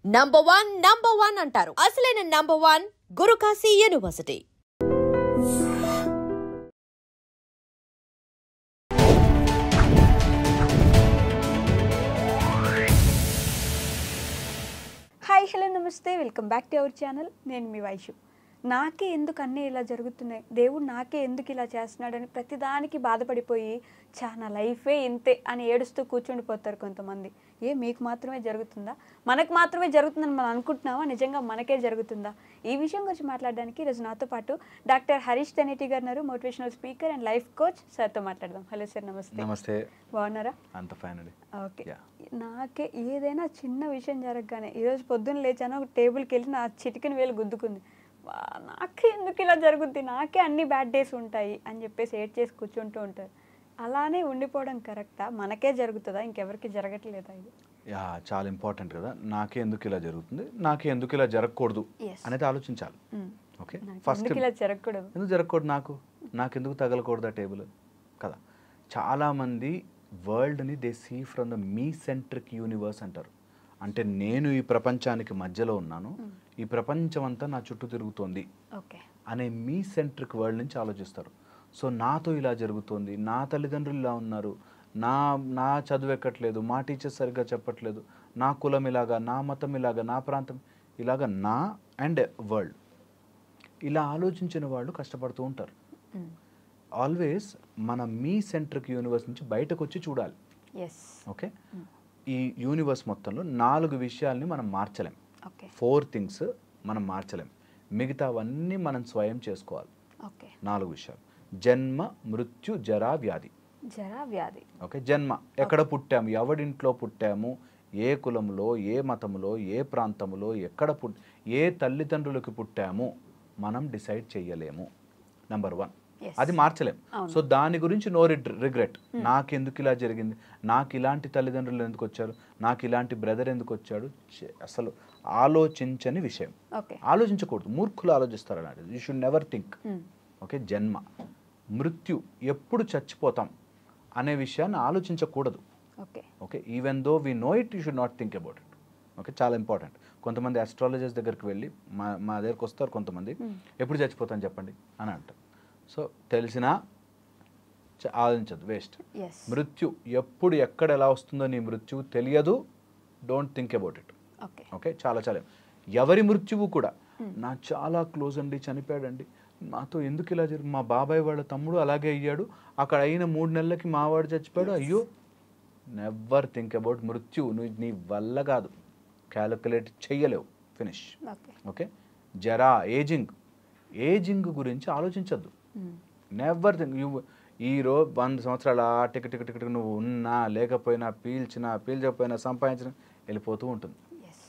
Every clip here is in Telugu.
నంబర్ వన్ అంటారు. అసలైన number one Gurukashi university. Hi hello నమస్తే, welcome back to our channel. నేను మీ వైషు. నాకే ఎందుకు అన్నీ ఇలా జరుగుతున్నాయి, దేవుడు నాకే ఎందుకు ఇలా చేస్తున్నాడని ప్రతిదానికి బాధపడిపోయి చాలా లైఫే ఇంతే అని ఏడుస్తూ కూర్చుండిపోతారు కొంతమంది. మీకు మాత్రమే జరుగుతుందా, మనకు మాత్రమే జరుగుతుందని మనం అనుకుంటున్నావా, నిజంగా మనకే జరుగుతుందా? ఈ విషయం గురించి మాట్లాడడానికి ఈరోజు నాతో పాటు డాక్టర్ హరీష్ తెనేటి గారు ఉన్నారు, motivational speaker and life coach. సార్తో మాట్లాడదాం. హలో సార్, నమస్తే. నమస్తే. బాగున్నారా? అంత ఫైన్ అండి. ఓకే. నాకే ఏదైనా చిన్న విషయం జరగగానే ఈరోజు పొద్దున్న లేచాను, ఒక టేబుల్కి వెళ్ళి నా చిటికెన వేలు గుద్దుకుంది. నాకే ఎందుకు ఇలా జరుగుద్ది, నాకే అన్ని బ్యాడ్ డేస్ ఉంటాయి అని చెప్పేసి ఏడ్ చేసి కూర్చుంటూ ఉంటారు. అలానే ఉండిపోవడం కరెక్టా? మనకే జరుగుతుందా, ఇంకెవరికి జరగట్లేదా? ఇది చాలా ఇంపార్టెంట్ కదా. నాకే ఎందుకు ఇలా జరుగుతుంది, నాకే ఎందుకు ఇలా జరగకూడదు అనేది ఆలోచించాలి. ఓకే, ఫస్ట్ ఇలా జరగకూడదు, ఎందుకు జరగకూడదు, నాకెందుకు తగలకూడదు ఆ టేబుల్ కదా. చాలామంది వరల్డ్ని they see from the me centric universe అంటారు. అంటే నేను ఈ ప్రపంచానికి మధ్యలో ఉన్నాను, ఈ ప్రపంచం అంతా నా చుట్టూ తిరుగుతోంది అనే మీ సెంట్రిక్ వరల్డ్ నుంచి ఆలోచిస్తారు. సో నాతో ఇలా జరుగుతోంది, నా తల్లిదండ్రులు ఇలా ఉన్నారు, నా చదువు ఎక్కట్లేదు, మా టీచర్స్ సరిగ్గా చెప్పట్లేదు, నా కులం ఇలాగా, నా మతం ఇలాగా, నా ప్రాంతం ఇలాగా, నా అండ్ వరల్డ్ ఇలా ఆలోచించిన వాళ్ళు కష్టపడుతూ ఉంటారు. ఆల్వేస్ మన మీ సెంట్రిక్ యూనివర్స్ నుంచి బయటకు వచ్చి చూడాలి. ఓకే, ఈ యూనివర్స్ మొత్తంలో 4 విషయాల్ని మనం మార్చలేం. 4 థింగ్స్ మనం మార్చలేం, మిగతావన్నీ మనం స్వయం చేసుకోవాలి. 4 విషయాలు: జన్మ, మృత్యు, జరా, వ్యాధి. ఓకే, జన్మ ఎక్కడ పుట్టాము, ఎవడింట్లో పుట్టాము, ఏ కులంలో, ఏ మతంలో, ఏ ప్రాంతంలో, ఏ తల్లిదండ్రులకు పుట్టాము మనం డిసైడ్ చెయ్యలేము. నెంబర్ 1, అది మార్చలేం. సో దాని గురించి నో రిగ్రెట్. నాకెందుకు ఇలా జరిగింది, నాకు ఇలాంటి తల్లిదండ్రులు ఎందుకు వచ్చారు, నాకు ఇలాంటి బ్రదర్ ఎందుకు వచ్చాడు, అసలు ఆలోచించని విషయం. ఆలోచించకూడదు, మూర్ఖులు ఆలోచిస్తారు అలాంటి. You should never think. Okay, జన్మ, మృత్యు, ఎప్పుడు చచ్చిపోతాం అనే విషయాన్ని ఆలోచించకూడదు. Okay, even though we know it, you should not think about it. Okay, చాలా ఇంపార్టెంట్. కొంతమంది ఆస్ట్రాలజర్స్ దగ్గరికి వెళ్ళి మా దగ్గరకు వస్తారు కొంతమంది, ఎప్పుడు చచ్చిపోతాను చెప్పండి అని అంటారు. సో తెలిసినా ఆలోచించదు, వేస్ట్. మృత్యు ఎప్పుడు ఎక్కడ ఎలా వస్తుందో నీ మృత్యువు తెలియదు, don't think about it. Okay, చాలా ఎవరి మృత్యువు కూడా నా చాలా క్లోజ్ అండి, చనిపోయాడండి, మాతో ఎందుకు ఇలా జరిగింది, మా బాబాయ్ వాళ్ళ తమ్ముడు అలాగే అయ్యాడు, అక్కడ అయిన 3 నెలలకి మావాడు చచ్చిపోయాడు, అయ్యో. నెవర్ థింక్ అబౌట్ మృత్యు. నువ్వు నీ వల్ల కాదు, క్యాలిక్యులేట్ చెయ్యలేవు, ఫినిష్. ఓకే, జరా, ఏజింగ్ గురించి ఆలోచించద్దు. నెవర్ థింక్ ఈరోజు 100 సంవత్సరాలు టిక్ నువ్వు ఉన్నా లేకపోయినా, పీల్చకపోయినా, సంపాదించిన వెళ్ళిపోతూ ఉంటుంది.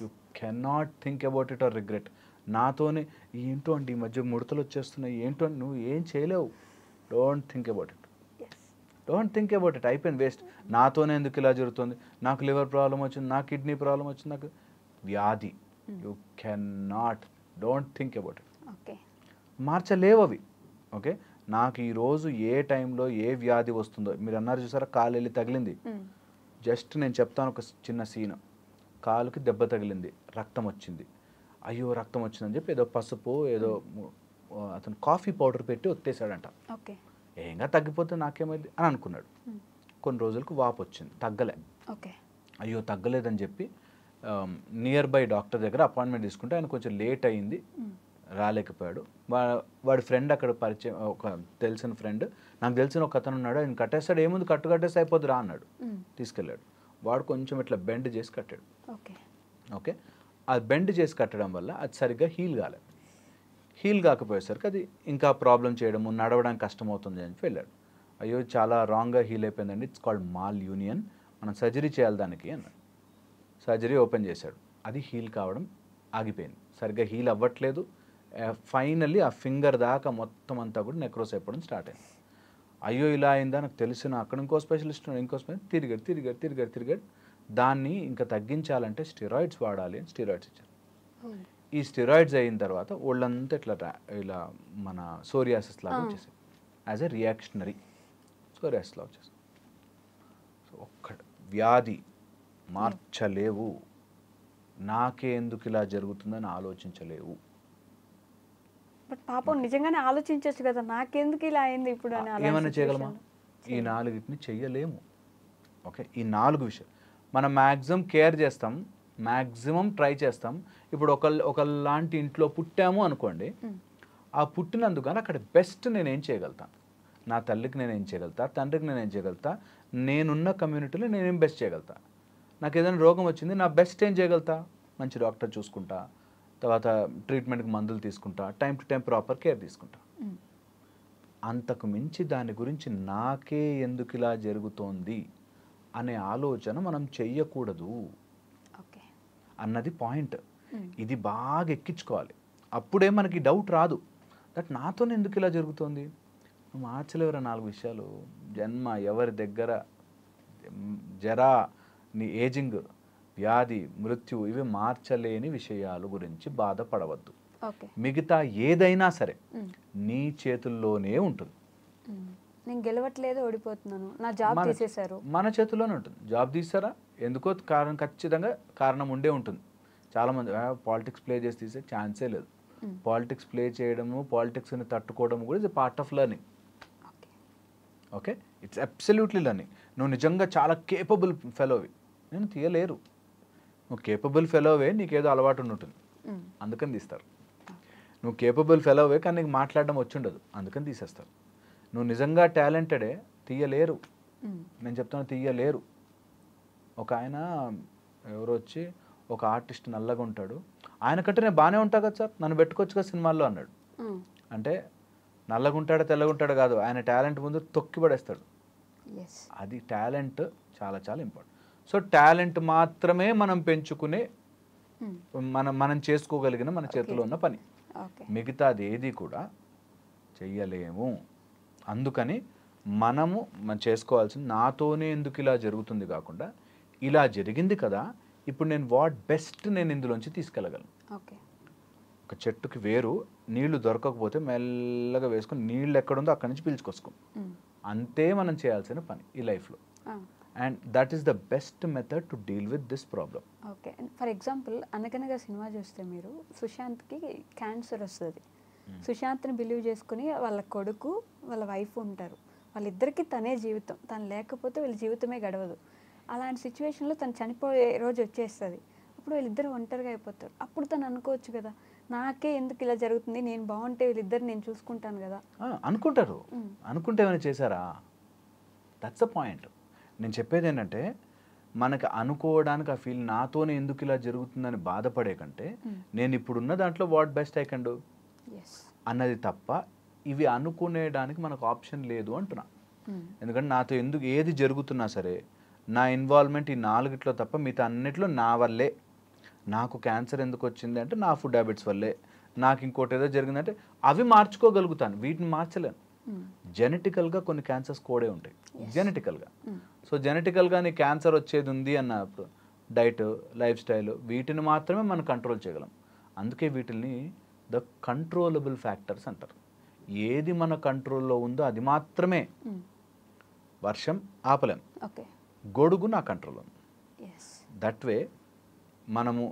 You cannot think about it or regret. నాతోనే ఏంటో అండి ఈ మధ్య ముడతలు వచ్చేస్తున్నాయి, ఏంటో నువ్వు ఏం చేయలేవు. డోంట్ థింక్ అబౌట్ ఇట్, అయిపోయింది, వేస్ట్. నాతోనే ఎందుకు ఇలా జరుగుతుంది, నాకు లివర్ ప్రాబ్లం వచ్చింది, నాకు కిడ్నీ ప్రాబ్లం వచ్చింది, నాకు వ్యాధి. You cannot, don't think about it. మార్చలేవు అవి. ఓకే, నాకు ఈరోజు ఏ టైంలో ఏ వ్యాధి వస్తుందో, మీరు అన్నారు చూసారా, కాలు వెళ్ళి తగిలింది. జస్ట్ నేను చెప్తాను ఒక చిన్న సీన్. కాలుకి దెబ్బ తగిలింది, రక్తం వచ్చింది, అయ్యో రక్తం వచ్చిందని చెప్పి ఏదో పసుపు ఏదో అతను కాఫీ పౌడర్ పెట్టి ఒత్తేసాడంట. ఏంగా తగ్గిపోతే నాకేమైంది అని అనుకున్నాడు. కొన్ని రోజులకు వాపు వచ్చింది, తగ్గలే. అయ్యో తగ్గలేదని చెప్పి నియర్ బై డాక్టర్ దగ్గర అపాయింట్మెంట్ తీసుకుంటే ఆయన కొంచెం లేట్ అయింది, రాలేకపోయాడు. వాడి ఫ్రెండ్ అక్కడ పరిచయం, ఒక తెలిసిన ఫ్రెండ్, నాకు తెలిసిన ఒక అతను ఉన్నాడు, ఆయన కట్టేస్తాడు, ఏముంది కట్టేస్తే అయిపోద్ది రా అన్నాడు. తీసుకెళ్ళాడు. వాడు కొంచెం ఇట్లా బెండ్ చేసి కట్టాడు. ఓకే, అది బెండ్ చేసి కట్టడం వల్ల అది సరిగ్గా హీల్ కాకపోయేసరికి అది ఇంకా ప్రాబ్లం చేయడము, నడవడానికి కష్టమవుతుంది అని వెళ్ళాడు. అయ్యో చాలా రాంగ్గా హీల్ అయిపోయిందండి, ఇట్స్ కాల్డ్ మాల్ యూనియన్, మనం సర్జరీ చేయాలి దానికి అన్నాడు. సర్జరీ ఓపెన్ చేశాడు, అది హీల్ కావడం ఆగిపోయింది, సరిగ్గా హీల్ అవ్వట్లేదు. ఫైనల్లీ ఆ ఫింగర్ దాకా మొత్తం అంతా కూడా నెక్రోస్ అయిపోవడం స్టార్ట్ అయింది. అయ్యో ఇలా అయిందా, నాకు తెలిసిన అక్కడ ఇంకో స్పెషలిస్ట్ తిరిగాడు. దాన్ని ఇంకా తగ్గించాలంటే స్టెరాయిడ్స్ వాడాలి అని స్టెరాయిడ్స్ ఇచ్చారు. ఈ స్టెరాయిడ్స్ అయిన తర్వాత ఒళ్ళంతా ఇలా మన సోరియాసిస్ లాగా వచ్చేసాయి, యాజ్ ఎ రియాక్షనరీ సోరియాసిస్ లాగా వచ్చేసాయి. సో ఒక్క వ్యాధి మార్చలేవు, నాకే ఎందుకు ఇలా జరుగుతుందని ఆలోచించలేవు. బట్ పాపం నిజంగానే ఆలోచించవచ్చు కదా, నాకెందుకు ఇలా అయింది ఇప్పుడు అని. అలాంటి ఏమైనా చేయగలమా? situation. ఈ 4ని చెయ్యలేము. ఓకే, ఈ 4 విషయాలు మనం మ్యాక్సిమం కేర్ చేస్తాం, మ్యాక్సిమం ట్రై చేస్తాం. ఇప్పుడు ఒకళ్ళలాంటి ఇంట్లో పుట్టాము అనుకోండి, ఆ పుట్టినందుకు కానీ అక్కడ బెస్ట్ నేనేం చేయగలుగుతాను, నా తల్లికి నేనేం చేయగలుగుతా, తండ్రికి నేనేం చేయగలుగుతా, నేనున్న కమ్యూనిటీలో నేనేం బెస్ట్ చేయగలుగుతా. నాకు ఏదైనా రోగం వచ్చింది, నా బెస్ట్ ఏం చేయగలుగుతా, మంచి డాక్టర్ చూసుకుంటా, తర్వాత ట్రీట్మెంట్కి మందులు తీసుకుంటా, time to time proper care తీసుకుంటా. అంతకు మించి దాని గురించి నాకే ఎందుకు ఇలా జరుగుతోంది అనే ఆలోచన మనం చెయ్యకూడదు ఓకే అన్నది పాయింట్. ఇది బాగా ఎక్కించుకోవాలి. అప్పుడే మనకి డౌట్ రాదు, దట్ నాతోనే ఎందుకు ఇలా జరుగుతోంది. మార్చలేవరా 4 విషయాలు, జన్మ, ఎవరి దగ్గర, జరా, నీ ఏజింగ్, వ్యాధి, మృత్యు, ఇవి మార్చలేని విషయాలు గురించి బాధపడవద్దు. ఓకే మిగతా ఏదైనా సరే నీ చేతుల్లోనే ఉంటుంది. నేను గెలవట్లేదు, ఓడిపోతున్నాను, నా జాబ్ తీసేశారు, మన చేతుల్లోనే ఉంటుంది. జాబ్ తీసారా, ఎందుకో కారణం, ఖచ్చితంగా కారణం ఉండే ఉంటుంది. చాలామంది పాలిటిక్స్ ప్లే చేసి తీసే ఛాన్సే లేదు. పాలిటిక్స్ ప్లే చేయడము, పాలిటిక్స్ని తట్టుకోవడం కూడా ఇది part of learning. Okay, it's absolutely learning. నువ్వు నిజంగా చాలా కేపబుల్ ఫెలోవి, నేను తీయలేరు. నువ్వు కేపబుల్ ఫెలోవే, నీకేదో అలవాటు ఉంటుంది, అందుకని తీస్తారు. నువ్వు కేపబుల్ ఫెలోవే కానీ నీకు మాట్లాడడం వచ్చి ఉండదు, అందుకని తీసేస్తారు. నువ్వు నిజంగా టాలెంటెడే, తీయలేరు. నేను చెప్తాను, తీయలేరు. ఒక ఆయన ఎవరో వచ్చి, ఒక ఆర్టిస్ట్ నల్లగా ఉంటాడు, ఆయన కంటే నేను బాగానే ఉంటా కదా సార్, నన్ను పెట్టుకోవచ్చు కదా సినిమాల్లో అన్నాడు. అంటే నల్లగా ఉంటాడో తెల్లగా ఉంటాడో కాదు, ఆయన టాలెంట్ ముందు తొక్కి పడేస్తాడు. అది టాలెంట్ చాలా చాలా ఇంపార్టెంట్. సో టాలెంట్ మాత్రమే మనం పెంచుకునే, మనం చేసుకోగలిగిన మన చేతిలో ఉన్న పని. మిగతాది ఏది కూడా చెయ్యలేము. అందుకని మనం చేసుకోవాల్సింది, నాతోనే ఎందుకు ఇలా జరుగుతుంది కాకుండా, ఇలా జరిగింది కదా, ఇప్పుడు నేను వాట్ బెస్ట్ నేను ఇందులోంచి తీసుకెళ్ళగలను. ఒక చెట్టుకి వేరు, నీళ్లు దొరకకపోతే మెల్లగా వేసుకొని నీళ్ళు ఎక్కడుందో అక్కడి నుంచి పీల్చుకోసుకో. అంతే మనం చేయాల్సిన పని ఈ లైఫ్లో. And that is the best method to deal with this problem. Okay, for example అనగనగా సినిమా చూస్తే మీరు, సుశాంత్కి క్యాన్సర్ వస్తుంది. సుశాంత్ని బిలీవ్ చేసుకుని వాళ్ళ కొడుకు వాళ్ళ వైఫ్ ఉంటారు, వాళ్ళిద్దరికీ తనే జీవితం, తను లేకపోతే వీళ్ళ జీవితమే గడవదు. అలాంటి సిచ్యువేషన్లో తను చనిపోయే రోజు వచ్చేస్తుంది. అప్పుడు వీళ్ళిద్దరు ఒంటరిగా అయిపోతారు. అప్పుడు తను అనుకోవచ్చు కదా, నాకే ఎందుకు ఇలా జరుగుతుంది, నేను బాగుంటే వీళ్ళిద్దరు నేను చూసుకుంటాను కదా అనుకుంటారు. అనుకుంటే ఏమైనా చేశారా? That's the point. నేను చెప్పేది ఏంటంటే, మనకు అనుకోవడానికి ఆ ఫీల్, నాతోనే ఎందుకు ఇలా జరుగుతుందని బాధపడే కంటే, నేను ఇప్పుడున్న దాంట్లో what best I can do అన్నది తప్ప, ఇవి అనుకునేడానికి మనకు ఆప్షన్ లేదు అంటున్నా. ఎందుకంటే నాతో ఎందుకు ఏది జరుగుతున్నా సరే, నా ఇన్వాల్వ్మెంట్ ఈ 4 తప్ప మిగతా అన్నిట్లో నా వల్లే. నాకు క్యాన్సర్ ఎందుకు వచ్చింది అంటే నా ఫుడ్ హ్యాబిట్స్ వల్లే, నాకు ఇంకోటి ఏదో జరిగిందంటే అవి మార్చుకోగలుగుతాను, వీటిని మార్చలేను. జెనెటికల్గా కొన్ని క్యాన్సర్స్ కోడే ఉంటాయి, జెనెటికల్గా. సో జెనెటికల్గా నీ క్యాన్సర్ వచ్చేది ఉంది అన్నప్పుడు డైట్, లైఫ్ స్టైల్, వీటిని మాత్రమే మనం కంట్రోల్ చేయగలం. అందుకే వీటిని ద కంట్రోలబుల్ ఫ్యాక్టర్స్ అంటారు. ఏది మన కంట్రోల్లో ఉందో అది మాత్రమే. వర్షం ఆపలేం, గొడుగు నా కంట్రోల్ ఉంది. దట్ వే మనము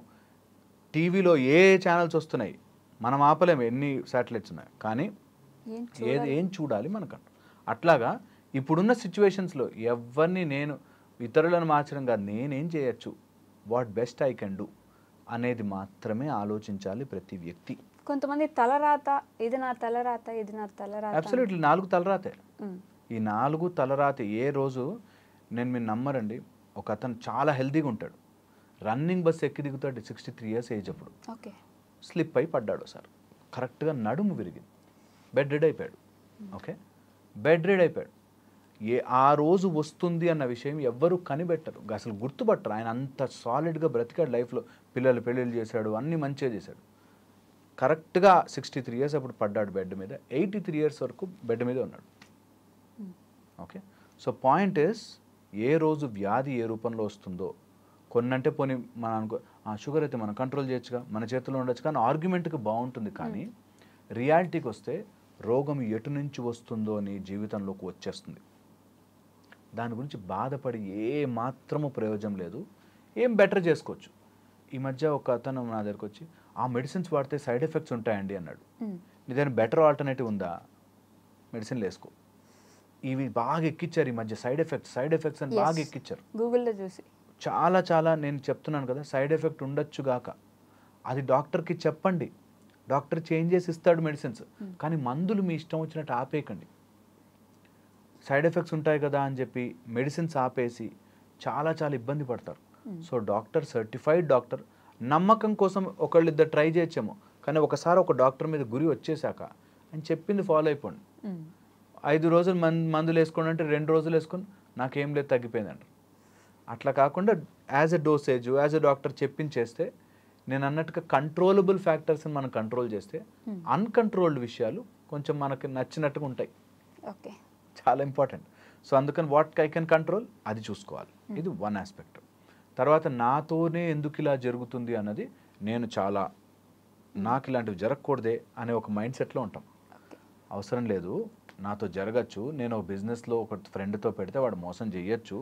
టీవీలో ఏ ఛానల్స్ వస్తున్నాయి మనం ఆపలేము, ఎన్ని శాటిలైట్స్ ఉన్నాయి, కానీ ఏం చూడాలి మనకంట. అట్లాగా ఇప్పుడున్న సిచ్యువేషన్స్లో ఎవరిని నేను ఇతరులను మార్చడం కాదు, నేనేం చేయొచ్చు, what best I can do అనేది మాత్రమే ఆలోచించాలి ప్రతి వ్యక్తి. కొంతమంది తలరాత, ఇది నా తలరాత, ఇది నా తలరాత. అబ్సల్యూట్లీ 4 తలరాతే. ఈ 4 తలరాతే. ఏ రోజు నేను మీరు నమ్మరండి, ఒక అతను చాలా హెల్తీగా ఉంటాడు, రన్నింగ్ బస్ ఎక్కి దిగుతాడు, 63 years ఏజ్ అప్పుడు. స్లిప్ అయి పడ్డాడు సార్, కరెక్ట్గా నడుము విరిగింది, బెడ్ రెడ్ అయిపోయాడు. ఓకే, బెడ్ రెడ్ అయిపోయాడు. ఆ రోజు వస్తుంది అన్న విషయం ఎవ్వరూ కనిపెట్టరు, అసలు గుర్తుపట్టరు. ఆయన అంత సాలిడ్గా బ్రతికాడు లైఫ్లో, పిల్లలు పెళ్ళిళ్ళు చేశాడు, అన్నీ మంచిగా చేశాడు. కరెక్ట్గా 63 years అప్పుడు పడ్డాడు బెడ్ మీద, 83 years వరకు బెడ్ మీద ఉన్నాడు. ఓకే, సో పాయింట్ ఇస్, ఏ రోజు వ్యాధి ఏ రూపంలో వస్తుందో, కొన్నంటే పోనీ మనం అనుకో షుగర్ అయితే మనం కంట్రోల్ చేయొచ్చుగా, మన చేతిలో ఉండొచ్చు, కానీ ఆర్గ్యుమెంట్కి బాగుంటుంది. కానీ రియాలిటీకి వస్తే రోగం ఎటు నుంచి వస్తుందో నీ జీవితంలోకి వచ్చేస్తుంది. దాని గురించి బాధపడి ఏ మాత్రము ప్రయోజనం లేదు. ఏం బెటర్ చేసుకోవచ్చు, ఈ మధ్య ఒక అతను నా దగ్గరకు వచ్చి ఆ మెడిసిన్స్ వాడితే సైడ్ ఎఫెక్ట్స్ ఉంటాయండి అన్నాడు. నీ దగ్గర బెటర్ ఆల్టర్నేటివ్ ఉందా? మెడిసిన్లు వేసుకో. ఇవి బాగా ఎక్కిచ్చారు ఈ మధ్య, సైడ్ ఎఫెక్ట్స్ అని బాగా ఎక్కిచ్చారు గూగుల్లో చూసి. చాలా నేను చెప్తున్నాను కదా, సైడ్ ఎఫెక్ట్ ఉండొచ్చు గాక, అది డాక్టర్కి చెప్పండి, డాక్టర్ చేంజ్ చేసి ఇస్తాడు మెడిసిన్స్. కానీ మందులు మీ ఇష్టం వచ్చినట్టు ఆపేయకండి. సైడ్ ఎఫెక్ట్స్ ఉంటాయి కదా అని చెప్పి మెడిసిన్స్ ఆపేసి చాలా ఇబ్బంది పడతారు. సో డాక్టర్, సర్టిఫైడ్ డాక్టర్, నమ్మకం కోసం ఒకళ్ళిద్దరు ట్రై చేయొచ్చేమో, కానీ ఒకసారి ఒక డాక్టర్ మీద గురి వచ్చేసాక అని చెప్పింది ఫాలో అయిపోండి. 5 రోజులు మందులు వేసుకోండి అంటే 2 రోజులు వేసుకొని నాకేం లేదు తగ్గిపోయిందంట. అట్లా కాకుండా as a dosage, as a doctor చెప్పించేస్తే, నేను అన్నట్టుగా కంట్రోలబుల్ ఫ్యాక్టర్స్ని మనం కంట్రోల్ చేస్తే అన్కంట్రోల్డ్ విషయాలు కొంచెం మనకి నచ్చినట్టుగా ఉంటాయి. ఓకే, చాలా ఇంపార్టెంట్. సో అందుకని వాట్ ఐ కెన్ కంట్రోల్ అది చూసుకోవాలి. ఇది వన్ ఆస్పెక్ట్. తర్వాత నాతోనే ఎందుకు ఇలా జరుగుతుంది అన్నది, నేను చాలా నాకు ఇలాంటివి జరగకూడదే అనే ఒక మైండ్ సెట్లో ఉంటాం. అవసరం లేదు, నాతో జరగచ్చు. నేను ఒక బిజినెస్లో ఒక ఫ్రెండ్తో పెడితే వాడు మోసం చేయొచ్చు,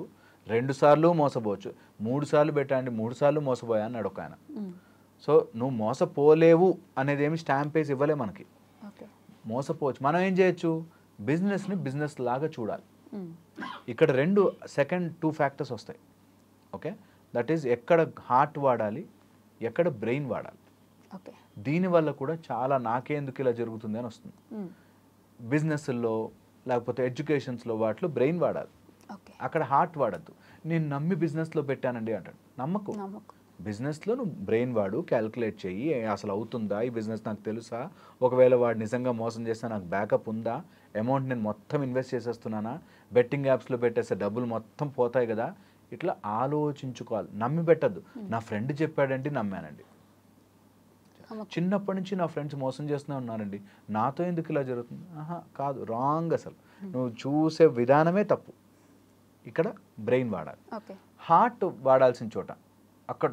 2 సార్లు మోసపోవచ్చు, 3 సార్లు పెట్టండి 3 సార్లు మోసపోయా అన్నాడు ఒక ఆయన. సో నువ్వు మోసపోలేవు అనేది ఏమి స్టాంప్ వేసి ఇవ్వలే మనకి. మోసపోవచ్చు. మనం ఏం చేయొచ్చు, బిజినెస్ని బిజినెస్ లాగా చూడాలి. ఇక్కడ సెకండ్ 2 ఫ్యాక్టర్స్ వస్తాయి. ఓకే, దట్ ఈజ్ ఎక్కడ హార్ట్ వాడాలి, ఎక్కడ బ్రెయిన్ వాడాలి. దీనివల్ల కూడా చాలా నాకేందుకు ఇలా జరుగుతుంది అని వస్తుంది. బిజినెస్లో లేకపోతే ఎడ్యుకేషన్స్లో వాటిలో బ్రెయిన్ వాడాలి, అక్కడ హార్ట్ వాడద్దు. నేను నమ్మి బిజినెస్లో పెట్టానండి అంటాడు. నమ్మకు. బిజినెస్లో నువ్వు బ్రెయిన్ వాడు, క్యాల్కులేట్ చెయ్యి, అసలు అవుతుందా ఈ బిజినెస్, నాకు తెలుసా, ఒకవేళ వాడు నిజంగా మోసం చేస్తే నాకు బ్యాకప్ ఉందా, అమౌంట్ నేను మొత్తం ఇన్వెస్ట్ చేసేస్తున్నానా, బెట్టింగ్ యాప్స్లో పెట్టేస్తే డబ్బులు మొత్తం పోతాయి కదా, ఇట్లా ఆలోచించుకోవాలి. నమ్మి పెట్టద్దు. నా ఫ్రెండ్ చెప్పాడండి నమ్మానండి. చిన్నప్పటి నుంచి నా ఫ్రెండ్స్ మోసం చేస్తూనే ఉన్నారండి, నాతో ఎందుకు ఇలా జరుగుతుంది? కాదు, రాంగ్. అసలు నువ్వు చూసే విధానమే తప్పు. ఇక్కడ బ్రెయిన్ వాడాలి, హార్ట్ వాడాల్సిన చోట అక్కడ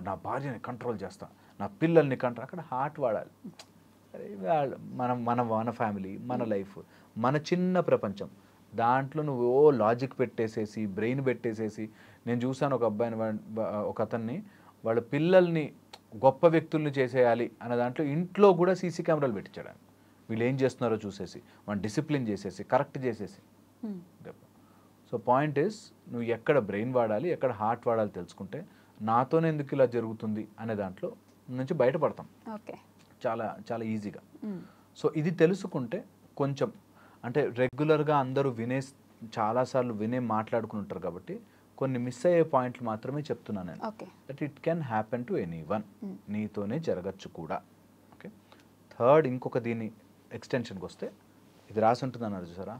నా భార్యని కంట్రోల్ చేస్తా, నా పిల్లల్ని కంట్రోల్, అక్కడ హార్ట్ వాడాలి. మన ఫ్యామిలీ, మన లైఫ్, మన చిన్న ప్రపంచం, దాంట్లో నువ్వు లాజిక్ పెట్టేసేసి, బ్రెయిన్ పెట్టేసేసి. నేను చూసాను ఒక అబ్బాయిని, ఒక అతన్ని, వాళ్ళ పిల్లల్ని గొప్ప వ్యక్తుల్ని చేసేయాలి అన్న దాంట్లో ఇంట్లో కూడా సీసీ కెమెరాలు పెట్టించాడు. వీళ్ళు ఏం చేస్తున్నారో చూసేసి, వాళ్ళని డిసిప్లిన్ చేసేసి, కరెక్ట్ చేసేసి. సో పాయింట్ ఈస్, నువ్వు ఎక్కడ బ్రెయిన్ వాడాలి, ఎక్కడ హార్ట్ వాడాలి తెలుసుకుంటే నాతోనే ఎందుకు ఇలా జరుగుతుంది అనే దాంట్లో నుంచి బయటపడతాం చాలా ఈజీగా. సో ఇది తెలుసుకుంటే కొంచెం, అంటే రెగ్యులర్గా అందరూ చాలాసార్లు మాట్లాడుకుని ఉంటారు కాబట్టి కొన్ని మిస్ అయ్యే పాయింట్లు మాత్రమే చెప్తున్నాను నేను. That it can happen to anyone, నీతోనే జరగచ్చు కూడా. ఓకే, థర్డ్ ఇంకొక దీని ఎక్స్టెన్షన్కి వస్తే, ఇది రాసి ఉంటుంది అన్నారు చూసారా,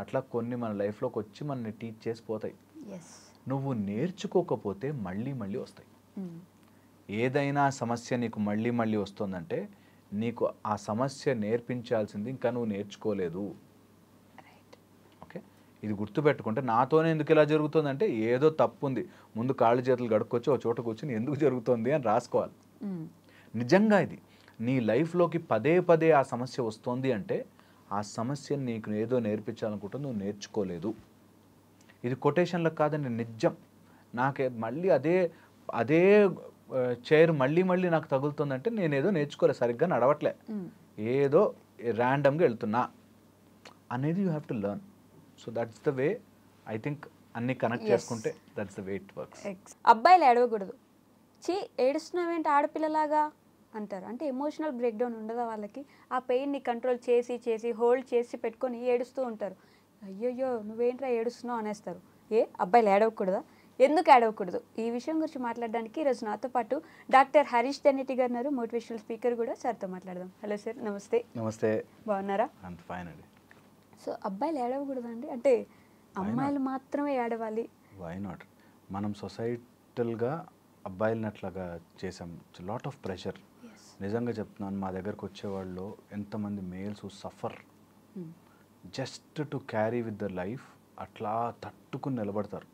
అట్లా కొన్ని మన లైఫ్లోకి వచ్చి మనల్ని టీచ్ చేసి పోతాయి. నువ్వు నేర్చుకోకపోతే మళ్ళీ వస్తాయి. ఏదైనా సమస్య నీకు మళ్ళీ వస్తుందంటే నీకు ఆ సమస్య నేర్పించాల్సింది ఇంకా నువ్వు నేర్చుకోలేదు. ఓకే, ఇది గుర్తుపెట్టుకుంటే నాతోనే ఎందుకు ఇలా జరుగుతుందంటే ఏదో తప్పు ఉంది, ముందు కాళ్ళు చేతులు గడుక్కొచ్చి ఒక చోట కూర్చొని ఎందుకు జరుగుతుంది అని రాసుకోవాలి. నిజంగా ఇది నీ లైఫ్లోకి పదే ఆ సమస్య వస్తుంది అంటే ఆ సమస్యను నీకు ఏదో నేర్పించాలనుకుంటే నువ్వు నేర్చుకోలేదు. ఇది కొటేషన్లకు కాదండి, నిజం. నాకే మళ్ళీ అదే చైర్ మళ్ళీ నాకు తగులుతుందంటే నేనేదో నేర్చుకోలేదు, సరిగ్గా నడవట్లే, ఏదో ర్యాండమ్గా వెళ్తున్నా అనేది you have to learn. So that's the way I think అన్ని కనెక్ట్ చేసుకుంటే that's the way it works. అబ్బాయిలు ఏడవకూడదు, ఏడుస్తున్నావేంటి ఆడపిల్లలాగా అంటారు. అంటే ఎమోషనల్ బ్రేక్ డౌన్ ఉండదా వాళ్ళకి? ఆ పెయిన్ని కంట్రోల్ చేసి హోల్డ్ చేసి పెట్టుకొని ఏడుస్తూ ఉంటారు. అయ్యయ్యో నువ్వేంట్రా ఏడుస్తున్నావు అనేస్తారు. అబ్బాయిలు ఏడవకూడదా? ఎందుకు ఏడవకూడదు? ఈ విషయం గురించి మాట్లాడడానికి ఈరోజు నాతో పాటు డాక్టర్ హరీష్ దనేటి గారు ఉన్నారు, మోటివేషనల్ స్పీకర్ కూడా. సార్తో మాట్లాడదాం. హలో సార్, నమస్తే. నమస్తే. బాగున్నారా? ఫైన్ అండి. సో అబ్బాయిలు ఏడవకూడదు అండి, అంటే అమ్మాయిలు మాత్రమే ఏడవాలి? Why not? మనం సొసైటల్గా అబ్బాయిలని అట్లాగా చేసాం. Lot of pressure. నిజంగా చెప్తున్నాను, మా దగ్గరకు వచ్చేవాళ్ళు ఎంతమంది males suffer just to carry with the life, అట్లా తట్టుకుని నిలబడతారు.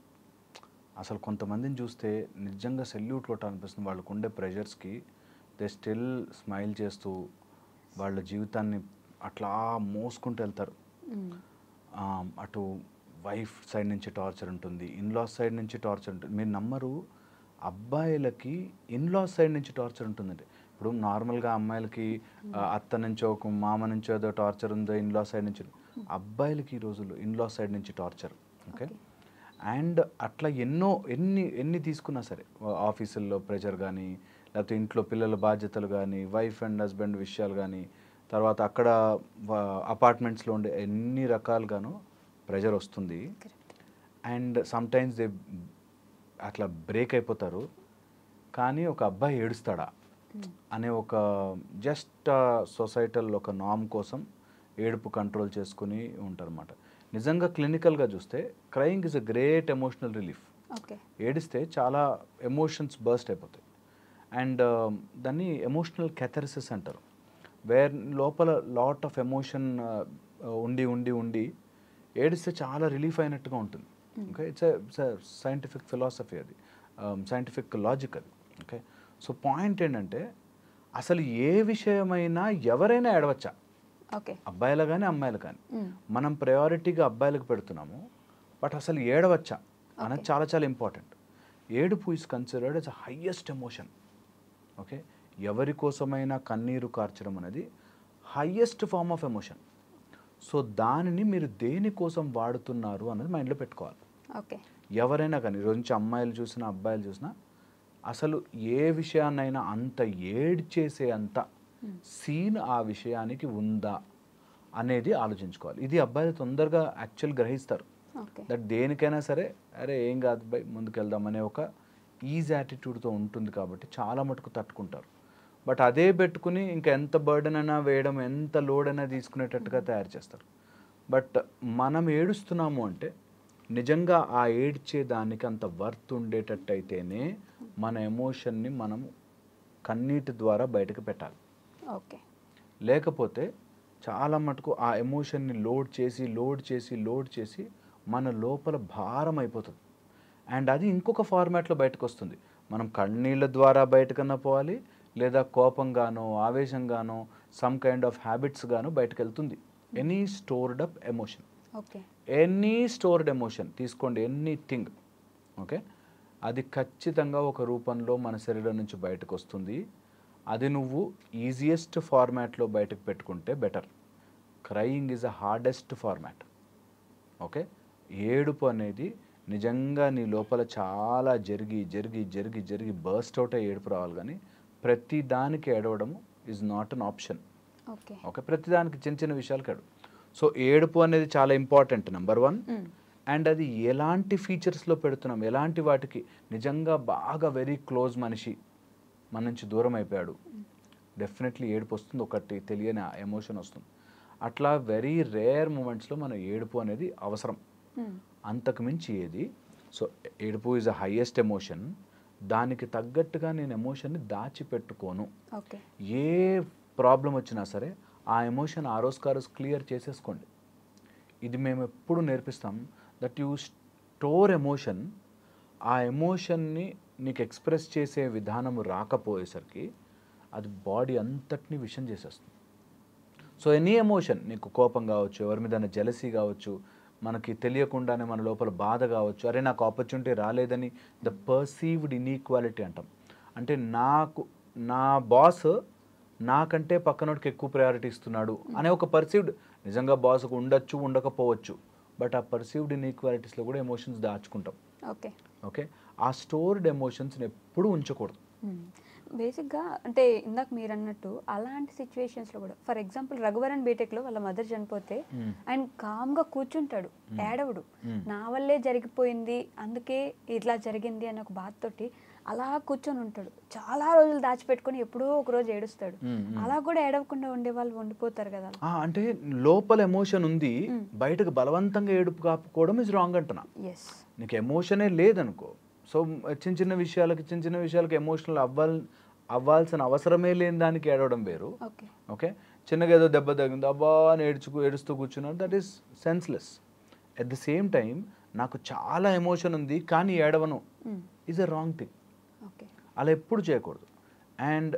అసలు కొంతమందిని చూస్తే నిజంగా సెల్యూట్ కొట్టాలనిపిస్తుంది. వాళ్ళకు ఉండే ప్రెషర్స్కి దే స్టిల్ స్మైల్ చేస్తూ వాళ్ళ జీవితాన్ని అట్లా మోసుకుంటూ వెళ్తారు. అటు వైఫ్ సైడ్ నుంచి టార్చర్ ఉంటుంది, ఇన్లాస్ సైడ్ నుంచి టార్చర్ ఉంటుంది. మీరు నమ్మరు, అబ్బాయిలకి ఇన్లాస్ సైడ్ నుంచి టార్చర్ ఉంటుందండి. ఇప్పుడు నార్మల్గా అమ్మాయిలకి అత్త నుంచో ఒక మామ నుంచో ఏదో టార్చర్ ఉందో ఇన్లాస్ సైడ్ నుంచి, అబ్బాయిలకి ఈ రోజుల్లో ఇన్లాస్ సైడ్ నుంచి టార్చర్. ఓకే, అండ్ అట్లా ఎన్ని తీసుకున్నా సరే, ఆఫీసుల్లో ప్రెషర్ కానీ, లేకపోతే ఇంట్లో పిల్లల బాధ్యతలు కానీ, వైఫ్ అండ్ హస్బెండ్ విషయాలు కానీ, తర్వాత అక్కడ అపార్ట్మెంట్స్లో ఉండే ఎన్ని రకాలుగానో ప్రెషర్ వస్తుంది. అండ్ సమ్టైమ్స్ దే అట్లా బ్రేక్ అయిపోతారు. కానీ ఒక అబ్బాయి ఏడుస్తాడా అనే ఒక జస్ట్ సొసైటల్ ఒక నామ్ కోసం ఏడుపు కంట్రోల్ చేసుకుని ఉంటారన్నమాట. నిజంగా క్లినికల్గా చూస్తే crying is a great emotional relief. ఏడిస్తే చాలా ఎమోషన్స్ బర్స్ట్ అయిపోతాయి. అండ్ దాన్ని ఎమోషనల్ కెథరిసిస్ అంటారు, వేర్ లోపల లాట్ ఆఫ్ ఎమోషన్ ఉండి ఏడిస్తే చాలా రిలీఫ్ అయినట్టుగా ఉంటుంది. ఓకే, ఇట్స్ సైంటిఫిక్ ఫిలాసఫీ, అది సైంటిఫిక్ లాజిక్ అది. ఓకే, సో పాయింట్ ఏంటంటే అసలు ఏ విషయమైనా ఎవరైనా ఏడవచ్చా, అబ్బాయిలు కానీ అమ్మాయిలు కానీ. మనం ప్రయారిటీగా అబ్బాయిలకు పెడుతున్నాము, బట్ అసలు ఏడవచ్చా అనేది చాలా చాలా ఇంపార్టెంట్. ఏడుపు is considered as a highest emotion. Okay, ఎవరి కోసమైనా కన్నీరు కార్చడం అనేది highest form of emotion. So దానిని మీరు దేనికోసం వాడుతున్నారు అన్నది మైండ్లో పెట్టుకోవాలి. ఓకే, ఎవరైనా కానీ ఈరోజు నుంచి అమ్మాయిలు చూసినా అబ్బాయిలు చూసినా అసలు ఏ విషయాన్నైనా అంత ఏడ్చేసే అంత సీన్ ఆ విషయానికి ఉందా అనేది ఆలోచించుకోవాలి. ఇది అబ్బాయిలు తొందరగా యాక్చువల్ గ్రహిస్తారు. దట్ దేనికైనా సరే అరే ఏం కాదు బై ముందుకెళ్దాం అనే ఒక ఈజీ యాటిట్యూడ్తో ఉంటుంది కాబట్టి చాలా మటుకు తట్టుకుంటారు. బట్ అదే పెట్టుకుని ఇంకా ఎంత బర్డెన్ అయినా వేయడం, ఎంత లోడ్ అయినా తీసుకునేటట్టుగా తయారు చేస్తారు. బట్ మనం ఏడుస్తున్నాము అంటే నిజంగా ఆ ఏడ్చే దానికి అంత వర్త్ ఉండేటట్టు అయితేనే మన ఎమోషన్ని మనం కన్నీటి ద్వారా బయటకు పెట్టాలి. ఓకే, లేకపోతే చాలా మటుకు ఆ ఎమోషన్ని లోడ్ చేసి మన లోపల భారం అయిపోతుంది. అండ్ అది ఇంకొక ఫార్మాట్లో బయటకు వస్తుంది. మనం కన్నీళ్ళ ద్వారా బయటకన్నా పోవాలి, లేదా కోపంగానో ఆవేశంగానో సమ్ కైండ్ ఆఫ్ హ్యాబిట్స్ గానో బయటకు వెళ్తుంది. Any stored up emotion, any stored emotion తీసుకోండి, ఎనీథింగ్. ఓకే, అది ఖచ్చితంగా ఒక రూపంలో మన శరీరం నుంచి బయటకు వస్తుంది. అది నువ్వు ఈజియెస్ట్ ఫార్మాట్లో బయటకు పెట్టుకుంటే better. Crying is a hardest format. Okay, ఏడుపు అనేది నిజంగా నీ లోపల చాలా జరిగి బర్స్ట్ అవుట్ అయ్యి ఏడుపు రావాలి. కానీ ప్రతి దానికి ఏడవడము is not an option. Okay, ప్రతిదానికి చిన్న విషయాలకు ఏడు. సో ఏడుపు అనేది చాలా ఇంపార్టెంట్, నెంబర్ 1. అండ్ అది ఎలాంటి ఫీచర్స్లో పెడుతున్నాం, ఎలాంటి వాటికి. నిజంగా బాగా వెరీ క్లోజ్ మనిషి మన నుంచి దూరం అయిపోయాడు, డెఫినెట్లీ ఏడుపు వస్తుంది, ఒకటి తెలియని ఎమోషన్ వస్తుంది. అట్లా వెరీ రేర్ మూమెంట్స్లో మన ఏడుపు అనేది అవసరం. అంతకు మించి ఏది. సో ఏడుపు ఈజ్ అ హైయెస్ట్ ఎమోషన్. దానికి తగ్గట్టుగా నేను ఎమోషన్ని దాచిపెట్టుకోను. ఏ ప్రాబ్లం వచ్చినా సరే ఆ ఎమోషన్ ఆ రోజు క్లియర్ చేసేసుకోండి. ఇది మేము ఎప్పుడు నేర్పిస్తాం, దట్ యూ స్టోర్ ఎమోషన్. ఆ ఎమోషన్ని నీకు ఎక్స్ప్రెస్ చేసే విధానం రాకపోయేసరికి అది బాడీ అంతటినీ విషం చేసేస్తుంది. సో ఎనీ ఎమోషన్, నీకు కోపం కావచ్చు, ఎవరి మీద జెలసీ కావచ్చు, మనకి తెలియకుండానే మన లోపల బాధ కావచ్చు, అరే నాకు ఆపర్చునిటీ రాలేదని, ద పర్సీవ్డ్ ఇన్ఈక్వాలిటీ అంటాం. అంటే నా బాస్ నాకంటే పక్కనోడికి ఎక్కువ ప్రయారిటీ ఇస్తున్నాడు అనే ఒక పర్సీవ్డ్, నిజంగా బాస్కు ఉండొచ్చు ఉండకపోవచ్చు, బట్ ఆ పర్సీవ్డ్ ఇన్ఈక్వాలిటీస్లో కూడా ఎమోషన్స్ దాచుకుంటాం. ఓకే, ఆ స్టోర్డ్ ఎమోషన్స్ని ఎప్పుడూ ఉంచకూడదు. బేసిక్గా అంటే ఇందాక మీరు అన్నట్టు అలాంటి సిచ్యువేషన్స్లో కూడా, ఫర్ ఎగ్జాంపుల్ రఘువరన్ బీటెక్లో వాళ్ళ మదర్ చనిపోతే ఆయన కామ్గా కూర్చుంటాడు, ఏడవడు. నా వల్లే జరిగిపోయింది, అందుకే ఇట్లా జరిగింది అనే ఒక బాధతోటి అలా కూర్చొని ఉంటాడు. చాలా రోజులు దాచిపెట్టుకొని ఎప్పుడో ఒక రోజు ఏడుస్తాడు. అలా కూడా ఏడవకుండా ఉండే వాళ్ళు ఉండిపోతారు కదా. అంటే లోపల ఎమోషన్ ఉంది, బయటకు బలవంతంగా ఏడుపు కాపుకోవడం ఇస్ రాంగ్ అంటున్నా. నీకు ఎమోషనే లేదనుకో, సో చిన్న విషయాలకి ఎమోషనల్ అవ్వాల్సిన అవసరమే లేని దానికి ఏడవడం వేరు. ఓకే, చిన్నగా ఏదో దెబ్బ తగింది అబ్బా అని ఏడుస్తూ కూర్చున్నాను, that is senseless. At the same time నాకు చాలా ఎమోషన్ ఉంది కానీ ఏడవను ఈజ్ అ రాంగ్ థింగ్. అలా ఎప్పుడు చేయకూడదు. అండ్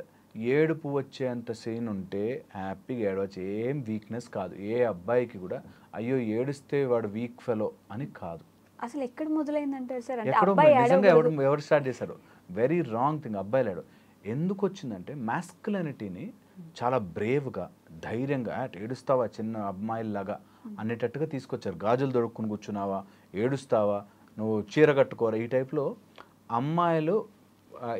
ఏడుపు వచ్చేంత సీన్ ఉంటే హ్యాపీగా ఏడవచ్చు, ఏం వీక్నెస్ కాదు. ఏ అబ్బాయికి కూడా అయ్యో ఏడిస్తే వాడు వీక్ ఫెలో అని కాదు. అసలు ఎక్కడ మొదలైందంటారు సార్? నిజంగా ఎవరు స్టార్ట్ చేశారు? Very wrong thing. అబ్బాయిలాడు ఎందుకు వచ్చిందంటే మాస్కులనిటీని చాలా బ్రేవ్గా, ధైర్యంగా ఏడుస్తావా చిన్న అమ్మాయిలాగా అనేటట్టుగా తీసుకొచ్చారు. గాజులు దొడుక్కుని కూర్చున్నావా, ఏడుస్తావా, నువ్వు చీర కట్టుకోరా, ఈ టైప్లో అమ్మాయిలు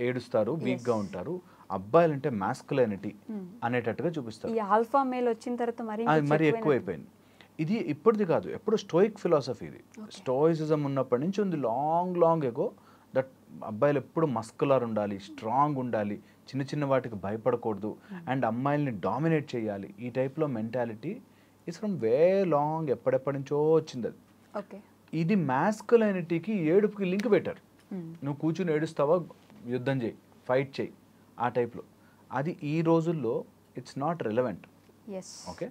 ఏడుస్తారు, వీక్గా ఉంటారు. అబ్బాయిలు అంటే మాస్కులనిటీ అనేటట్టుగా చూపిస్తారు. ఈ ఆల్ఫా మేల్ వచ్చిన తర్వాత మరి ఎక్కువైపోయింది. ఇది ఇప్పటిది కాదు, ఎప్పుడు స్టోయిక్ ఫిలాసఫీ. ఇది స్టోయిసిజం ఉన్నప్పటి నుంచి ఉంది, లాంగ్ ఎగో. దట్ అబ్బాయిలు ఎప్పుడు మస్కులర్ ఉండాలి, స్ట్రాంగ్ ఉండాలి, చిన్న చిన్న వాటికి భయపడకూడదు, అండ్ అమ్మాయిల్ని డామినేట్ చేయాలి. ఈ టైప్లో mentality is from way long, ఎప్పటి నుంచో వచ్చింది అది. ఇది మాస్కులైనిటీకి ఏడుపుకి లింక్ పెట్టారు. నువ్వు కూర్చుని ఏడుస్తావా, యుద్ధం చేయి, ఫైట్ చేయి, ఆ టైప్లో. అది ఈ రోజుల్లో it's not relevant. Okay,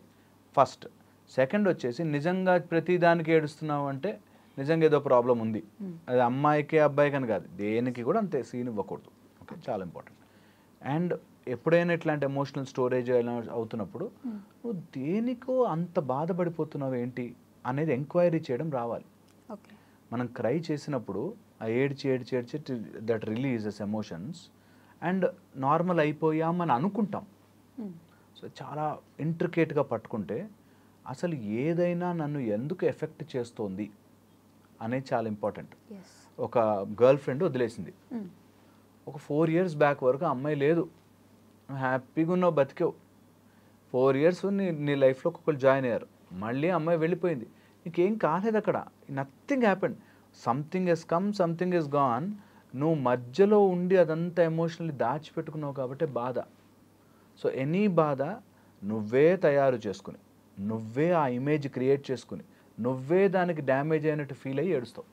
first. Second వచ్చేసి నిజంగా ప్రతిదానికి ఏడుస్తున్నావు అంటే నిజంగా ఏదో ప్రాబ్లం ఉంది. అది అమ్మాయికి అబ్బాయికి అని కాదు, దేనికి కూడా అంతే సీన్ ఇవ్వకూడదు. ఓకే, చాలా ఇంపార్టెంట్. అండ్ ఎప్పుడైనా ఇట్లాంటి ఎమోషనల్ స్టోరేజ్ అవుతున్నప్పుడు నువ్వు దేనికో అంత బాధపడిపోతున్నావు ఏంటి అనేది ఎంక్వైరీ చేయడం రావాలి. మనం క్రై చేసినప్పుడు ఆ ఏడ్చి that releases emotions and normal అయిపోయామని అనుకుంటాం. సో చాలా ఇంట్రికేట్గా పట్టుకుంటే అసలు ఏదైనా నన్ను ఎందుకు ఎఫెక్ట్ చేస్తోంది అనేది చాలా ఇంపార్టెంట్. ఒక గర్ల్ ఫ్రెండ్ వదిలేసింది. ఒక 4 years బ్యాక్ వరకు అమ్మాయి లేదు, హ్యాపీగా ఉన్నావు, బతికావు. 4 years నీ లైఫ్లో ఒక్కొక్కరు జాయిన్ అయ్యారు. మళ్ళీ అమ్మాయి వెళ్ళిపోయింది, నీకేం కాలేదు అక్కడ, nothing happened. Something has come, something has gone. నువ్వు మధ్యలో ఉండి అదంతా ఎమోషనల్లీ దాచిపెట్టుకున్నావు కాబట్టి బాధ. సో ఎనీ బాధ నువ్వే తయారు చేసుకుని, నువ్వే ఆ ఇమేజ్ క్రియేట్ చేసుకుని, నువ్వే దానికి డ్యామేజ్ అయినట్టు ఫీల్ అయ్యి ఏడుస్తావు.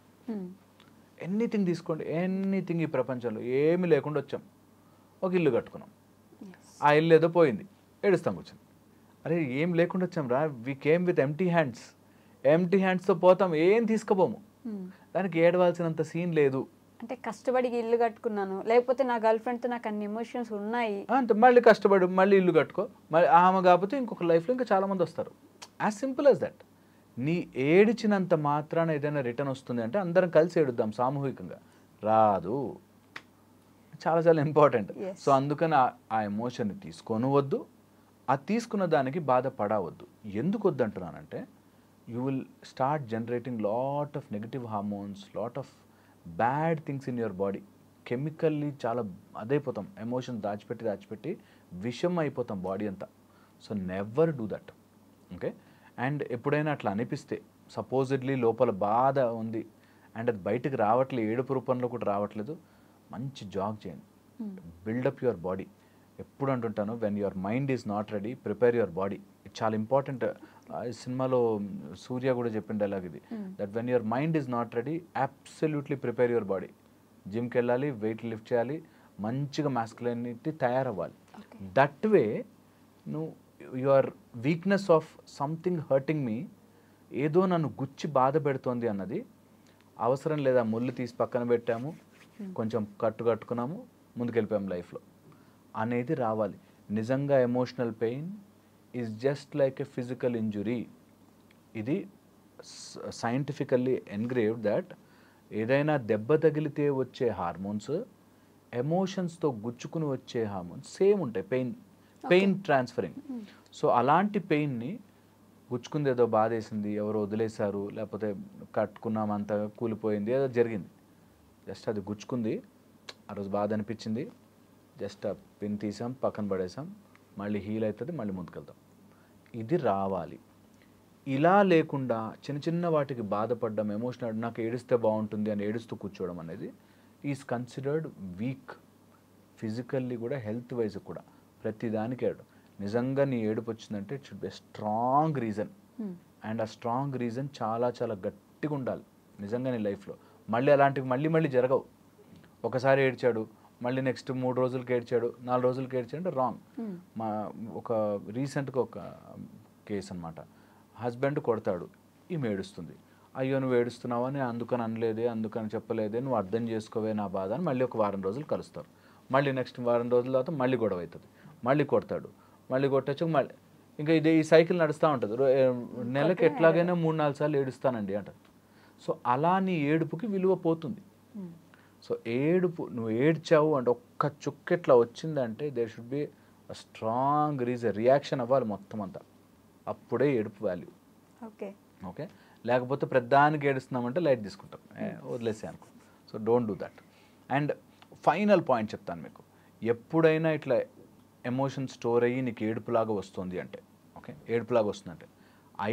ఎనీథింగ్ తీసుకోండి, ఎనీథింగ్. ఈ ప్రపంచంలో ఏమీ లేకుండా వచ్చాం, ఒక ఇల్లు కట్టుకున్నాం, ఆ ఇల్లు ఏదో పోయింది, ఏడుస్తాం కూర్చొని. అరే ఏం లేకుండా వచ్చాం రా, we came with empty hands. Empty హ్యాండ్స్తో పోతాం, ఏం తీసుకుపోము. దానికి ఏడవాల్సినంత సీన్ లేదు. అంటే కష్టపడి ఇల్లు కట్టుకున్నాను, లేకపోతే నా గర్ల్ ఫ్రెండ్తో నాకు అన్ని ఎమోషన్స్ ఉన్నాయి అంటే మళ్ళీ కష్టపడి మళ్ళీ ఇల్లు కట్టుకో, మళ్ళీ ఆమె కాకపోతే ఇంకొక లైఫ్లో ఇంకా చాలామంది వస్తారు. As simple as that. నీ ఏడిచినంత మాత్రాన ఏదైనా రిటర్న్ వస్తుంది అంటే అందరం కలిసి ఏడుద్దాం సామూహికంగా, రాదు. చాలా చాలా ఇంపార్టెంట్. సో అందుకని ఆ ఎమోషన్ని తీసుకోనవద్దు, ఆ తీసుకున్న దానికి బాధపడవద్దు. ఎందుకు వద్దు అంటున్నానంటే you will start generating lot of negative hormones, lot of bad things in your body. Chemically చాలా అదైపోతాం, ఎమోషన్స్ దాచిపెట్టి విషం అయిపోతాం బాడీ అంతా. So never do that. Okay, and ఎప్పుడైనా అట్లా అనిపిస్తే, సపోజిడ్లీ లోపల బాధ ఉంది అండ్ అది బయటకు రావట్లేదు, ఏడుపు రూపంలో కూడా రావట్లేదు, మంచి జాగ్ చేయండి, బిల్డప్ యువర్ బాడీ. ఎప్పుడు అంటుంటాను, when your mind is not ready, prepare your body. ఇది చాలా ఇంపార్టెంట్. సినిమాలో సూర్య కూడా చెప్పింది అలాగే ఇది, that when your mind is not ready, absolutely prepare your body. జిమ్కి వెళ్ళాలి, వెయిట్ లిఫ్ట్ చేయాలి, మంచిగా మాస్కులైనిటీ తయారవ్వాలి. దట్ వే నువ్వు your weakness of something hurting me, ఏదో నన్ను గుచ్చి బాధ పెడుతోంది అన్నది అవసరం లేదా, ముళ్ళు తీసి పక్కన పెట్టాము, కొంచెం కట్టుకున్నాము, ముందుకెళ్ళిపోయాము లైఫ్లో అనేది రావాలి. నిజంగా emotional pain is just like a physical injury. ఇది సైంటిఫికల్లీ ఎన్గ్రేవ్డ్ దట్ ఏదైనా దెబ్బ తగిలితే వచ్చే హార్మోన్స్, ఎమోషన్స్తో గుచ్చుకుని వచ్చే హార్మోన్స్ సేమ్ ఉంటాయి, పెయిన్ ట్రాన్స్ఫరింగ్. సో అలాంటి పెయిన్ని, గుచ్చుకుంది ఏదో బాధేసింది, ఎవరో వదిలేశారు, లేకపోతే కట్టుకున్నాం అంతా కూలిపోయింది, ఏదో జరిగింది, జస్ట్ అది గుచ్చుకుంది, ఆ రోజు బాధ అనిపించింది, జస్ట్ ఆ పిన్ తీసాం, పక్కన పడేసాం, మళ్ళీ హీల్ అవుతుంది, మళ్ళీ ముందుకెళ్తాం. ఇది రావాలి. ఇలా లేకుండా చిన్న చిన్న వాటికి బాధపడడం, ఎమోషనల్, నాకు ఏడిస్తే బాగుంటుంది అని ఏడుస్తూ కూర్చోవడం అనేది ఈజ్ కన్సిడర్డ్ వీక్. ఫిజికల్లీ కూడా, హెల్త్ వైజ్ కూడా, ప్రతిదానికి ఏడు. నిజంగా నీ ఏడుపు వచ్చిందంటే it should be strong reason, and ఆ స్ట్రాంగ్ రీజన్ చాలా చాలా గట్టిగా ఉండాలి నిజంగా నీ లైఫ్లో. మళ్ళీ అలాంటివి మళ్ళీ జరగవు. ఒకసారి ఏడ్చాడు, మళ్ళీ నెక్స్ట్ 3 రోజులకి ఏడ్చాడు, 4 రోజులకి ఏడ్చాడు అంటే రాంగ్. ఒక రీసెంట్గా ఒక కేసు అనమాట. హస్బెండ్ కొడతాడు, ఈమె ఏడుస్తుంది. అయ్యో నువ్వు ఏడుస్తున్నావా, నేను అందుకని అనలేదే, అందుకని చెప్పలేదే, నువ్వు అర్థం చేసుకోవే నా బాధ అని మళ్ళీ ఒక వారం రోజులు కలుస్తారు. మళ్ళీ నెక్స్ట్ వారం రోజుల తర్వాత మళ్ళీ గొడవ అవుతుంది, మళ్ళీ కొడతాడు, మళ్ళీ కొట్టచ్చు, మళ్ళీ ఇంకా ఇదే ఈ సైకిల్ నడుస్తూ ఉంటుంది. నెలకి ఎట్లాగైనా 3-4 సార్లు ఏడుస్తానండి అంటారు. సో అలా నీ ఏడుపుకి విలువ పోతుంది. సో ఏడుపు, నువ్వు ఏడ్చావు అంటే ఒక్క చుక్క ఇట్లా వచ్చిందంటే there should be a strong reaction అవ్వాలి మొత్తం అంతా, అప్పుడే ఏడుపు వాల్యూ. ఓకే ఓకే, లేకపోతే ప్రధానికి ఏడుస్తున్నామంటే లైట్ తీసుకుంటాం, వదిలేసే అనుకో. So don't do that. And final point చెప్తాను మీకు, ఎప్పుడైనా ఇట్లా ఎమోషన్ స్టోర్ అయ్యి నీకు ఏడుపులాగా వస్తుంది అంటే, ఓకే ఏడుపులాగా వస్తుందంటే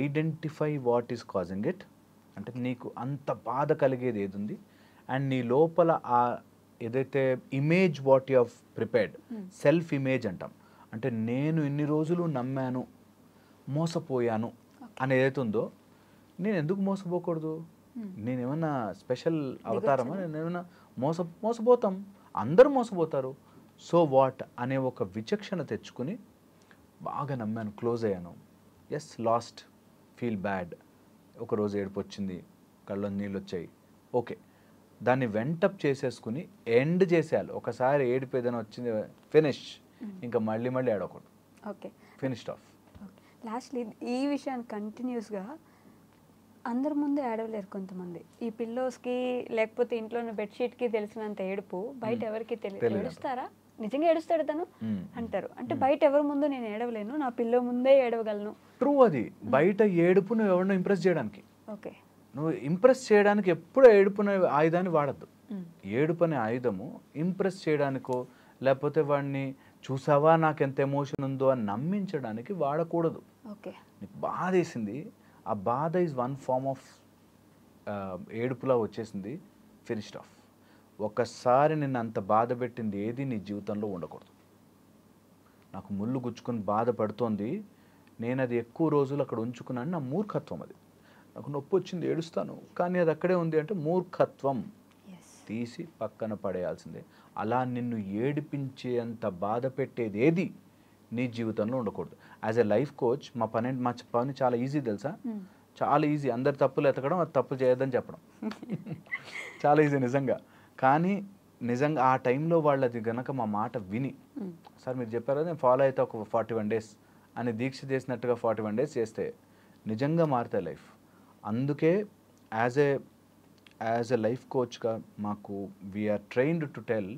identify what is causing it. అంటే నీకు అంత బాధ కలిగేది ఏది ఉంది, అండ్ నీ లోపల ఆ ఏదైతే image what you have prepared, self image అంటాం. అంటే నేను ఇన్ని రోజులు నమ్మాను, మోసపోయాను అని ఏదైతే ఉందో, నేను ఎందుకు మోసపోకూడదు? నేనేమన్నా స్పెషల్ అవతారమా? నేనేమన్నా మోసపోతాం, అందరూ మోసపోతారు. సో వాట్ అనే ఒక విచక్షణ తెచ్చుకుని బాగా నమ్మాను, క్లోజ్ అయ్యాను, ఎస్ లాస్ట్, ఫీల్ బ్యాడ్, ఒకరోజు ఏడుపు వచ్చింది, కళ్ళలో నీళ్ళు వచ్చాయి, ఓకే, దాన్ని వెంటప్ చేసేసుకుని ఎండ్ చేసేయాలి. ఒకసారి ఏడుపు ఏదైనా వచ్చింది, ఫినిష్, ఇంకా మళ్ళీ ఏడవకూడదు. Okay, finished off. లాస్ట్లీ ఈ విషయాన్ని కంటిన్యూస్గా అందరి ముందు ఏడవలేరు కొంతమంది. ఈ పిల్లోస్కి లేకపోతే ఇంట్లో ఉన్న బెడ్షీట్కి తెలిసినంత ఏడుపు బయట ఎవరికి తెలియదు. ఏడుస్తారా? నిజంగా ఏడుస్తాడు తను అంటారు. అంటే బయట ఎవరి ముందు నేను ఏడవలేను, నా పిల్లో ముందే ఏడవగలను. ట్రూ, అది బయట ఏడుపు నువ్వు ఎవరినో ఇంప్రెస్ చేయడానికి. ఓకే, నువ్వు ఇంప్రెస్ చేయడానికి ఎప్పుడు ఏడుపు అనే ఆయుధాన్ని వాడద్దు. ఏడుపు అనే ఆయుధము ఇంప్రెస్ చేయడానికో, లేకపోతే వాడిని చూసావా నాకు ఎంత ఎమోషన్ ఉందో అని నమ్మించడానికి వాడకూడదు. ఓకే, నీకు బాధ వేసింది, ఆ బాధ ఈజ్ వన్ ఫార్మ్ ఆఫ్ ఏడుపులా వచ్చేసింది, ఫినిష్డ్ ఆఫ్. ఒకసారి నిన్ను అంత బాధ పెట్టింది ఏది నీ జీవితంలో ఉండకూడదు. నాకు ముళ్ళు గుచ్చుకొని బాధపడుతోంది, నేను అది ఎక్కువ రోజులు అక్కడ ఉంచుకున్నాను, నా మూర్ఖత్వం అది. నాకు నొప్పి వచ్చింది ఏడుస్తాను, కానీ అది అక్కడే ఉంది అంటే మూర్ఖత్వం, తీసి పక్కన పడేయాల్సిందే. అలా నిన్ను ఏడిపించేంత బాధ పెట్టేది ఏది నీ జీవితంలో ఉండకూడదు. యాజ్ ఎ లైఫ్ కోచ్ మా పని చాలా ఈజీ తెలుసా, చాలా ఈజీ. అందరి తప్పులు ఎతకడం, అది తప్పు చేయొద్దని చెప్పడం చాలా ఈజీ నిజంగా. కానీ నిజంగా ఆ టైంలో వాళ్ళది గనక మా మాట విని, సార్ మీరు చెప్పారు నేను ఫాలో అయితే ఒక 41 days అని దీక్ష చేసినట్టుగా 41 days చేస్తే నిజంగా మారుతాయి లైఫ్. అందుకే యాజ్ ఎ లైఫ్ కోచ్గా మాకు we are trained to tell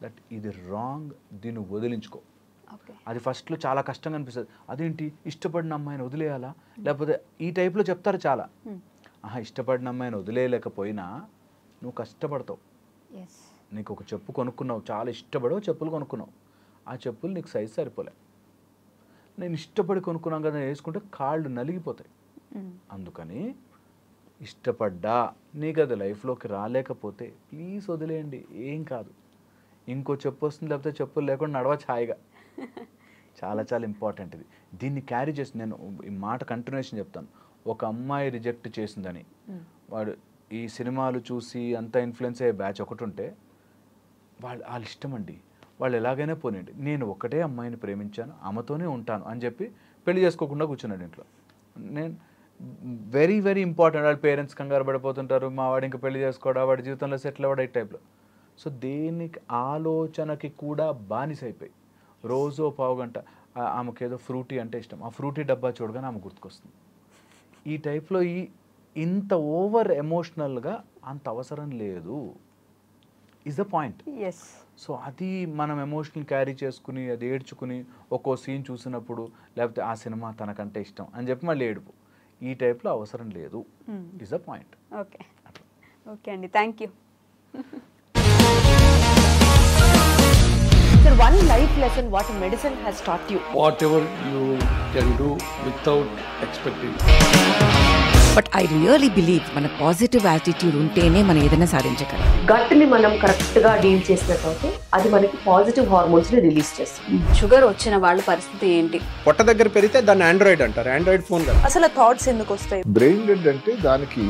that ఇది రాంగ్, దీన్ని వదిలించుకో. అది ఫస్ట్లో చాలా కష్టంగా అనిపిస్తుంది, అదేంటి ఇష్టపడిన అమ్మాయిని వదిలేయాలా, లేకపోతే ఈ టైప్లో చెప్తారు చాలా. ఇష్టపడిన అమ్మాయిని వదిలేయలేకపోయినా నువ్వు కష్టపడతావు. నీకు ఒక చెప్పు కొనుక్కున్నావు, చాలా ఇష్టపడవు చెప్పులు కొనుక్కున్నావు, ఆ చెప్పులు నీకు సైజ్ సరిపోలే, నేను ఇష్టపడి కొనుక్కున్నాం కదా వేసుకుంటే కాళ్ళు నలిగిపోతాయి. అందుకని ఇష్టపడ్డా నీకు అది లైఫ్లోకి రాలేకపోతే ప్లీజ్ వదిలేయండి, ఏం కాదు. ఇంకో చెప్పు వస్తుంది, లేకపోతే చెప్పులు లేకుండా నడవచ్చు హాయిగా. చాలా చాలా ఇంపార్టెంట్ ఇది. దీన్ని క్యారీ చేసి నేను ఈ మాట కంటిన్యూషన్ చెప్తాను. ఒక అమ్మాయి రిజెక్ట్ చేసిందని వాడు ఈ సినిమాలు చూసి అంతా ఇన్ఫ్లుయెన్స్ అయ్యే బ్యాచ్ ఒకటి ఉంటే వాళ్ళ ఇష్టం అండి, వాళ్ళు ఎలాగైనా పోనండి, నేను ఒకటే అమ్మాయిని ప్రేమించాను, ఆమెతోనే ఉంటాను అని చెప్పి పెళ్లి చేసుకోకుండా కూర్చున్నాడు ఇంట్లో. నేను వెరీ వెరీ ఇంపార్టెంట్. వాళ్ళ పేరెంట్స్ కంగారు పడిపోతుంటారు, మా వాడు ఇంకా పెళ్లి చేసుకోవడా, వాడి జీవితంలో సెటిల్ అవ్వడా, ఈ టైప్లో. సో దేనికి ఆలోచనకి కూడా బానిసైపోయి రోజు 1/2 గంట ఆమెకు ఏదో ఫ్రూటీ అంటే ఇష్టం, ఆ ఫ్రూటీ డబ్బా చూడగానే ఆమె గుర్తుకొస్తుంది. ఈ టైప్లో ఇంత ఓవర్ ఎమోషనల్గా అంత అవసరం లేదు, ఈజ్ ద పాయింట్. సో అది మనం ఎమోషనల్ క్యారీ చేసుకుని అది ఏడ్చుకుని ఒక్కో సీన్ చూసినప్పుడు లేకపోతే ఆ సినిమా తనకంటే ఇష్టం అని చెప్పి మళ్ళీ ఏడుపు, ఈ టైప్లో అవసరం లేదు, is the point. Okay okay అండి, thank you. Sir, one life lesson what medicine has taught you. Whatever you can do without expecting. But I really believe మన పాజిటివ్ యాటిట్యూడ్ ఉంటేనే మనం ఏదైనా సాధించగలం. గట్ని మనం కరెక్ట్గా డీల్ చేసినట్లయితే అది మనకి పాజిటివ్ హార్మోన్స్ని రిలీజ్ చేస్తుంది. షుగర్ వచ్చిన వాళ్ళ పరిస్థితి ఏంటి? పొట్ట దగ్గర పెరిగితే దాన్ని ఆండ్రాయిడ్ అంటారు, ఆండ్రాయిడ్ ఫోన్ కదా. అసలు థాట్స్ ఎందుకు వస్తాయి? బ్రెయిన్ డెడ్ అంటే దానికి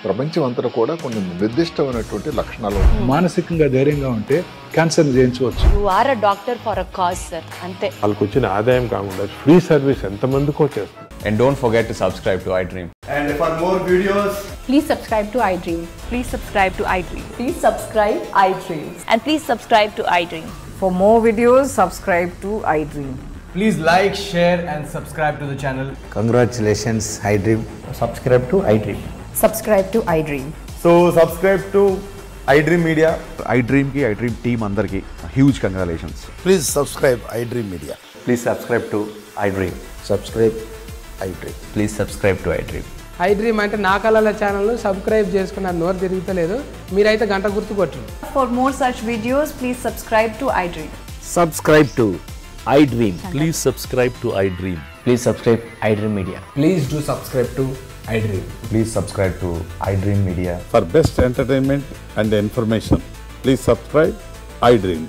ప్రపంచం అంతా కూడా కొన్ని నిర్దిష్టమైనటువంటి లక్షణాలు ఉంటాయి. మానసికంగా ధైర్యంగా ఉంటే క్యాన్సర్ జయించవచ్చు. You are a doctor for a cause, sir. Ante. వాళ్ళకి వచ్చిన ఆదాయం కాకుండా ఫ్రీ సర్వీస్ ఎంతమందికో చేస్తారు. And don't forget to subscribe to iDream. And for more videos, Please subscribe to iDream. Please subscribe to iDream. Please subscribe iDream. And please subscribe to iDream. For more videos, subscribe to iDream. please like, share and subscribe to the channel. Congratulations, iDream. Subscribe to iDream. Subscribe to iDream. So subscribe to iDream Media. iDream team అందరికి huge congratulations. Please subscribe iDream Media. Please subscribe to iDream. Subscribe iDream. Please subscribe to iDream. iDream అంటే నా కళల ఛానల్ను సబ్స్క్రైబ్ చేసుకున్న నోరు తిరుగుతలేదు, మీరైతే గంట గుర్తు కొట్టండి. For more such videos, please subscribe to iDream. Subscribe to iDream. Please subscribe to iDream. Please subscribe iDream Media. Please do subscribe to iDream. Please subscribe to iDream Media. For best entertainment and information, please subscribe iDream.